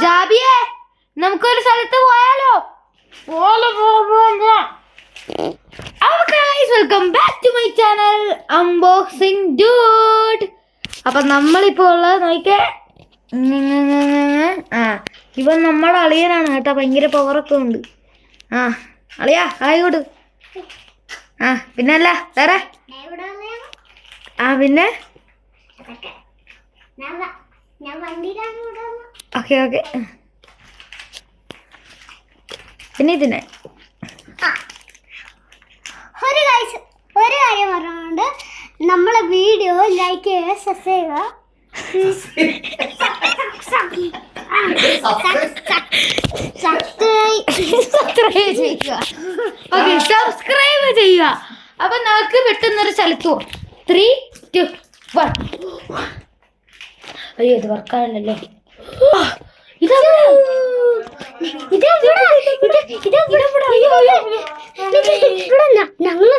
ജാബിയെ നമുക്കൊരു സ്ഥലത്ത് പോയാലോ? Welcome back to my channel unboxing dude. അപ്പൊ നമ്മളിപ്പോ ഉള്ളത് നോക്കിക്കേ, ഇവൻ നമ്മുടെ അളിയനാണ് കേട്ടോ, ഭയങ്കര പവറൊക്കെ ഉണ്ട്. അളിയാ ആയിക്കോട്ട്. പിന്നല്ല വേറെ പിന്നെ ഓക്കെ ഓക്കെ. പിന്നെ ഇതിനെ ഒരു കാര്യം പറഞ്ഞുകൊണ്ട് നമ്മളെ വീഡിയോ ലൈക്ക് ചെയ്യുക, സബ്സ്ക്രൈബ് സബ്സ്ക്രൈബ് ചെയ്യുക. അപ്പൊ നമുക്ക് പെട്ടെന്നൊരു സ്ഥലത്ത് പോവാം. 3, 2, 1. അയ്യോ ഇത് വർക്കാണല്ലോ. ഞങ്ങള്